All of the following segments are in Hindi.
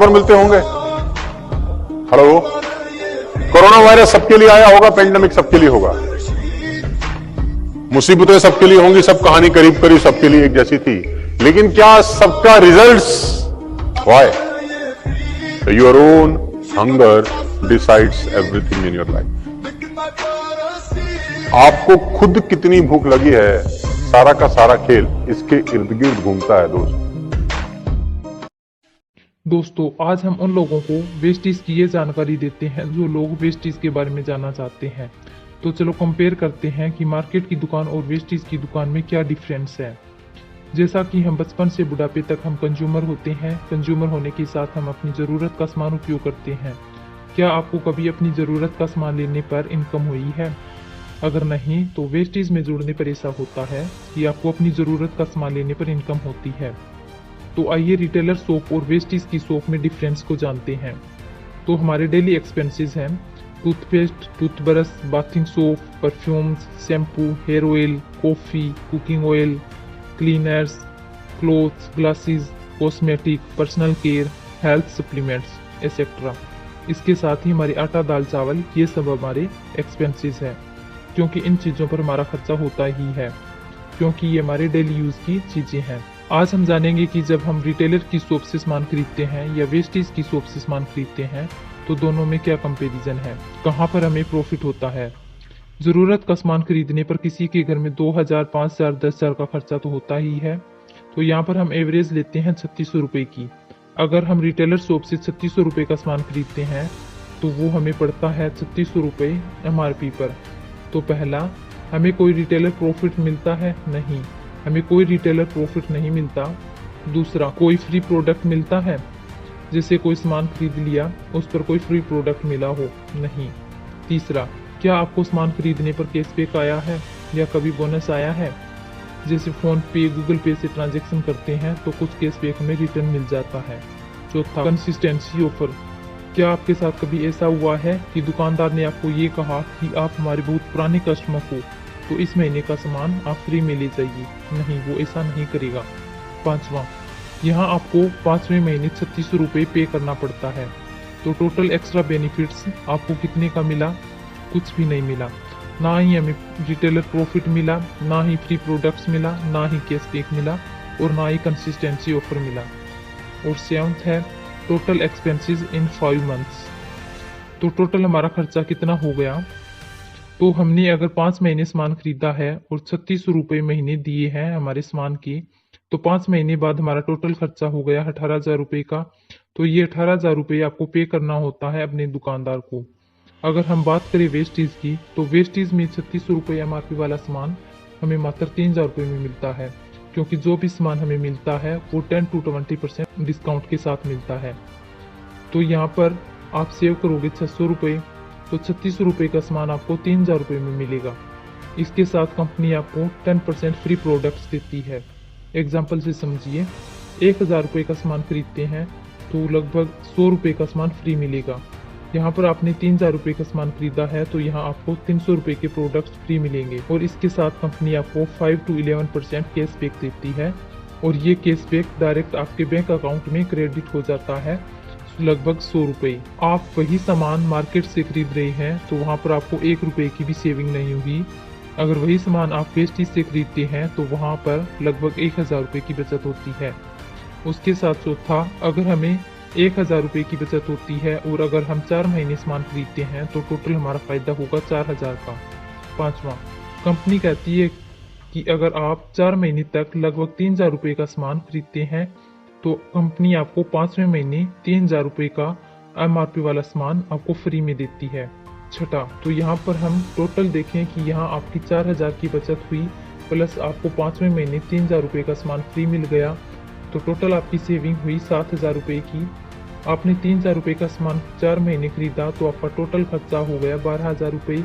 खबर मिलते होंगे। हेलो, कोरोना वायरस सबके लिए आया होगा, पेंडेमिक सबके लिए होगा, मुसीबतें सबके लिए होंगी, सब कहानी करीब करीब सबके लिए एक जैसी थी, लेकिन क्या सबका results why? Your own hunger decides everything in your life. आपको खुद कितनी भूख लगी है, सारा का सारा खेल इसके इर्द गिर्द घूमता है दोस्तों, आज हम उन लोगों को वेस्टीज की ये जानकारी देते हैं जो लोग वेस्टीज के बारे में जानना चाहते हैं। तो चलो कंपेयर करते हैं कि मार्केट की दुकान और वेस्टीज की दुकान में क्या डिफरेंस है। जैसा कि हम बचपन से बुढ़ापे तक हम कंज्यूमर होते हैं, कंज्यूमर होने के साथ हम अपनी ज़रूरत का सामान उपयोग करते हैं। क्या आपको कभी अपनी ज़रूरत का सामान लेने पर इनकम हुई है? अगर नहीं तो वेस्टीज में जुड़ने पर ऐसा होता है कि आपको अपनी ज़रूरत का सामान लेने पर इनकम होती है। तो आइए रिटेलर शॉप और वेस्टीज की शॉप में डिफरेंस को जानते हैं। तो हमारे डेली एक्सपेंसेस हैं toothpaste, toothbrush, bathing soap, perfumes, shampoo, hair oil, coffee, cooking oil, cleaners, clothes, glasses, cosmetic, personal care, health supplements etcetera. इसके साथ ही हमारे आटा, दाल, चावल, ये सब हमारे एक्सपेंसेस हैं, क्योंकि इन चीज़ों पर हमारा खर्चा होता ही है, क्योंकि ये हमारे डेली यूज़ की चीज़ें हैं। आज हम जानेंगे कि जब हम रिटेलर की शॉप से सामान खरीदते हैं या वेस्टीज की शॉप से सामान खरीदते हैं तो दोनों में क्या कंपैरिजन है, कहाँ पर हमें प्रॉफिट होता है। ज़रूरत का सामान खरीदने पर किसी के घर में 2000, 5000, 10,000 का खर्चा तो होता ही है। तो यहाँ पर हम एवरेज लेते हैं 3600 रुपये की। अगर हम रिटेलर शॉप से 3600 रुपये का सामान खरीदते हैं तो वो हमें पड़ता है 3600 रुपये MRP पर। तो पहला, हमें कोई रिटेलर प्रॉफिट मिलता है? नहीं, हमें कोई रिटेलर प्रॉफिट नहीं मिलता। दूसरा, कोई फ्री प्रोडक्ट मिलता है? जैसे कोई सामान खरीद लिया, उस पर कोई फ्री प्रोडक्ट मिला हो? नहीं। तीसरा, क्या आपको सामान खरीदने पर कैशबैक आया है या कभी बोनस आया है? जैसे फ़ोन पे, गूगल पे से ट्रांजैक्शन करते हैं तो कुछ कैशबैक हमें रिटर्न मिल जाता है। चौथा, कंसिस्टेंसी ऑफर। क्या आपके साथ कभी ऐसा हुआ है कि दुकानदार ने आपको ये कहा कि आप हमारे बहुत पुराने कस्टमर हो तो इस महीने का सामान आप फ्री में ले जाइए? नहीं, वो ऐसा नहीं करेगा। पांचवा, यहाँ आपको 5वें महीने 3600 रुपये पे करना पड़ता है। तो टोटल एक्स्ट्रा बेनिफिट्स आपको कितने का मिला? कुछ भी नहीं मिला। ना ही हमें रिटेलर प्रॉफिट मिला, ना ही फ्री प्रोडक्ट्स मिला, ना ही कैशबैक मिला और ना ही कंसिस्टेंसी ऑफर मिला। और सेवंथ है टोटल एक्सपेंसेस इन 5 मंथ्स। तो टोटल हमारा खर्चा कितना हो गया? तो हमने अगर 5 महीने सामान खरीदा है और 3600 रुपये महीने दिए हैं हमारे सामान की, तो 5 महीने बाद हमारा टोटल खर्चा हो गया 18,000 रुपये का। तो ये 18,000 रुपये आपको पे करना होता है अपने दुकानदार को। अगर हम बात करें वेस्टीज की, तो वेस्टीज में 3600 रुपये MRP वाला सामान हमें मात्र 3,000 रुपये में मिलता है, क्योंकि जो भी सामान हमें मिलता है वो 10 to 20% डिस्काउंट के साथ मिलता है। तो यहाँ पर आप सेव करोगे 600 रुपये, तो 3600 रुपये का सामान आपको 3,000 रुपये में मिलेगा। इसके साथ कंपनी आपको 10% फ्री प्रोडक्ट्स देती है। एग्जाम्पल से समझिए, 1000 रुपये का सामान खरीदते हैं तो लगभग 100 रुपये का सामान फ्री मिलेगा। यहाँ पर आपने 3,000 रुपये का सामान खरीदा है तो यहाँ आपको 300 रुपये के प्रोडक्ट्स फ्री मिलेंगे। और इसके साथ कंपनी आपको 5 to 11% कैशबैक देती है और ये कैशबैक डायरेक्ट आपके बैंक अकाउंट में क्रेडिट हो जाता है, लगभग 100 रुपये। आप वही सामान मार्केट से खरीद रहे हैं तो वहाँ पर आपको 1 रुपये की भी सेविंग नहीं होगी। अगर वही सामान आप वेस्टीज से खरीदते हैं तो वहाँ पर लगभग 1000 रुपये की बचत होती है। उसके साथ चौथा, अगर हमें 1000 रुपये की बचत होती है और अगर हम 4 महीने सामान खरीदते हैं तो टोटल हमारा फ़ायदा होगा 4000 का। पाँचवा, कंपनी कहती है कि अगर आप 4 महीने तक लगभग 3000 रुपये का सामान खरीदते हैं तो कंपनी आपको 5वें महीने 3000 रुपये का MRP वाला सामान आपको फ्री में देती है। छठा, तो यहाँ पर हम टोटल देखें कि यहाँ आपकी 4000 की बचत हुई प्लस आपको 5वें महीने 3000 रुपये का सामान फ्री मिल गया, तो टोटल आपकी सेविंग हुई 7000 रुपये की। आपने 3000 रुपये का सामान 4 महीने खरीदा तो आपका टोटल खर्चा हो गया 12,000 रुपये।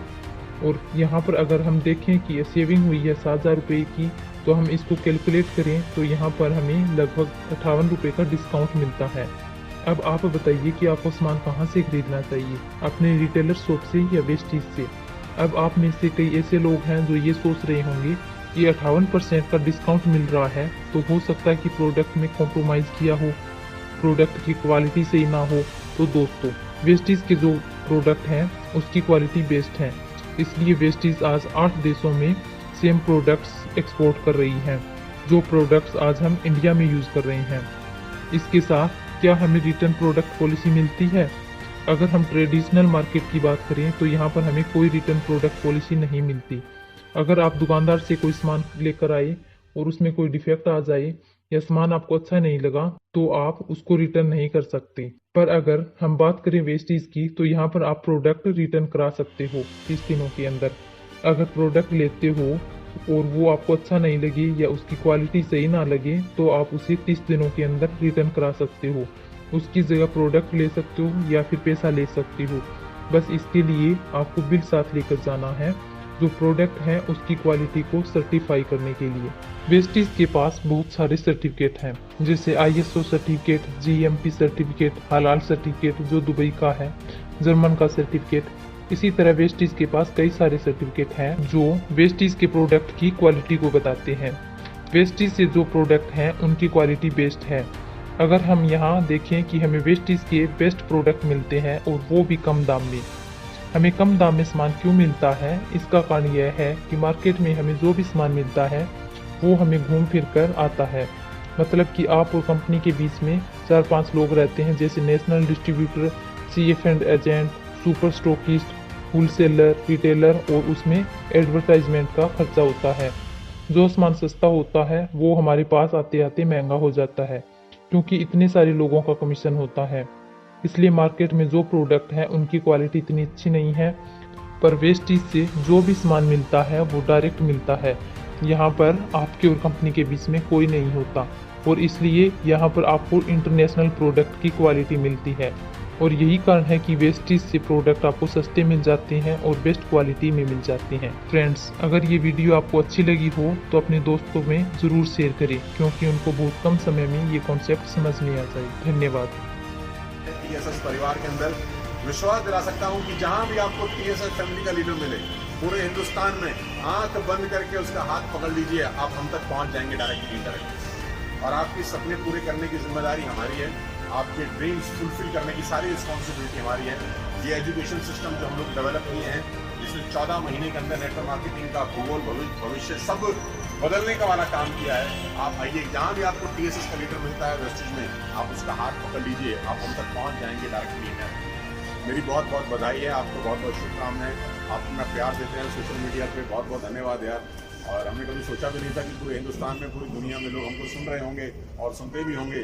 और यहाँ पर अगर हम देखें कि सेविंग हुई है 7,000 रुपये की, तो हम इसको कैलकुलेट करें तो यहाँ पर हमें लगभग 58 रुपये का डिस्काउंट मिलता है। अब आप बताइए कि आपको सामान कहाँ से खरीदना चाहिए, अपने रिटेलर शॉप से या वेस्टीज से। अब आप में से कई ऐसे लोग हैं जो ये सोच रहे होंगे कि 58% का डिस्काउंट मिल रहा है तो हो सकता है कि प्रोडक्ट में कॉम्प्रोमाइज़ किया हो। प्रोडक्ट की क्वालिटी सही ना हो तो दोस्तों वेस्टीज के जो प्रोडक्ट हैं उसकी क्वालिटी बेस्ट है। इसलिए वेस्टीज आज 8 देशों में सेम प्रोडक्ट्स एक्सपोर्ट कर रही हैं, जो प्रोडक्ट्स आज हम इंडिया में यूज़ कर रहे हैं। इसके साथ क्या हमें रिटर्न प्रोडक्ट पॉलिसी मिलती है? अगर हम ट्रेडिशनल मार्केट की बात करें तो यहाँ पर हमें कोई रिटर्न प्रोडक्ट पॉलिसी नहीं मिलती। अगर आप दुकानदार से कोई सामान लेकर आए और उसमें कोई डिफेक्ट आ जाए या सामान आपको अच्छा नहीं लगा तो आप उसको रिटर्न नहीं कर सकते। पर अगर हम बात करें वेस्टीज की तो यहाँ पर आप प्रोडक्ट रिटर्न करा सकते हो 30 दिनों के अंदर। अगर प्रोडक्ट लेते हो और वो आपको अच्छा नहीं लगे या उसकी क्वालिटी सही ना लगे तो आप उसे 30 दिनों के अंदर रिटर्न करा सकते हो। उसकी जगह प्रोडक्ट ले सकते हो या फिर पैसा ले सकते हो। बस इसके लिए आपको बिल साथ लेकर जाना है, जो प्रोडक्ट है उसकी क्वालिटी को सर्टिफाई करने के लिए। वेस्टीज के पास बहुत सारे सर्टिफिकेट हैं, जैसे ISO सर्टिफिकेट, GMP सर्टिफिकेट, हलाल सर्टिफिकेट जो दुबई का है, जर्मन का सर्टिफिकेट। इसी तरह वेस्टीज के पास कई सारे सर्टिफिकेट हैं जो वेस्टीज के प्रोडक्ट की क्वालिटी को बताते हैं। वेस्टीज से जो प्रोडक्ट हैं उनकी क्वालिटी बेस्ट है। अगर हम यहाँ देखें कि हमें वेस्टीज के बेस्ट प्रोडक्ट मिलते हैं और वो भी कम दाम में। हमें कम दाम में सामान क्यों मिलता है? इसका कारण यह है कि मार्केट में हमें जो भी सामान मिलता है वो हमें घूम फिर कर आता है। मतलब कि आप और कंपनी के बीच में 4-5 लोग रहते हैं, जैसे national distributor, CF&, agent, super stockist, wholesaler, retailer, और उसमें एडवर्टाइजमेंट का खर्चा होता है। जो सामान सस्ता होता है वो हमारे पास आते आते महंगा हो जाता है, क्योंकि इतने सारे लोगों का कमीशन होता है। इसलिए मार्केट में जो प्रोडक्ट है उनकी क्वालिटी इतनी अच्छी नहीं है। पर वेस्टीज से जो भी सामान मिलता है वो डायरेक्ट मिलता है। यहाँ पर आपके और कंपनी के बीच में कोई नहीं होता, और इसलिए यहाँ पर आपको इंटरनेशनल प्रोडक्ट की क्वालिटी मिलती है। और यही कारण है कि वेस्टीज से प्रोडक्ट आपको सस्ते मिल जाते हैं और बेस्ट क्वालिटी में मिल जाते हैं। फ्रेंड्स, अगर ये वीडियो आपको अच्छी लगी हो तो अपने दोस्तों में ज़रूर शेयर करें, क्योंकि उनको बहुत कम समय में ये कॉन्सेप्ट समझ में आ जाए। धन्यवाद। TSS परिवार के अंदर विश्वास दिला सकता हूं कि जहां भी आपको TSS फैमिली का लीडर मिले पूरे हिंदुस्तान में, आंख बंद करके उसका हाथ पकड़ लीजिए, आप हम तक पहुंच जाएंगे डायरेक्टली इनडायरेक्टली। और आपके सपने पूरे करने की जिम्मेदारी हमारी है, आपके ड्रीम्स फुलफिल करने की सारी रिस्पॉन्सिबिलिटी हमारी है। ये एजुकेशन सिस्टम जो हम लोग डेवलप किए हैं, जिसने 14 महीने के अंदर नेटवर्क मार्केटिंग का भूगोल, भविष्य सब बदलने का वाला काम किया है। आप आइए, जहाँ भी आपको TSS का लीडर मिलता है वेस्टीज में, आप उसका हाथ पकड़ लीजिए, आप हम तक पहुँच जाएंगे डायरेक्टली। मेरी बहुत बहुत बधाई है, आपको बहुत बहुत शुभकामनाएं। आप अपना प्यार देते हैं सोशल मीडिया पे, बहुत बहुत धन्यवाद यार। और हमने कभी सोचा भी नहीं था कि पूरे हिंदुस्तान में, पूरी दुनिया में लोग हमको सुन रहे होंगे और सुनते भी होंगे।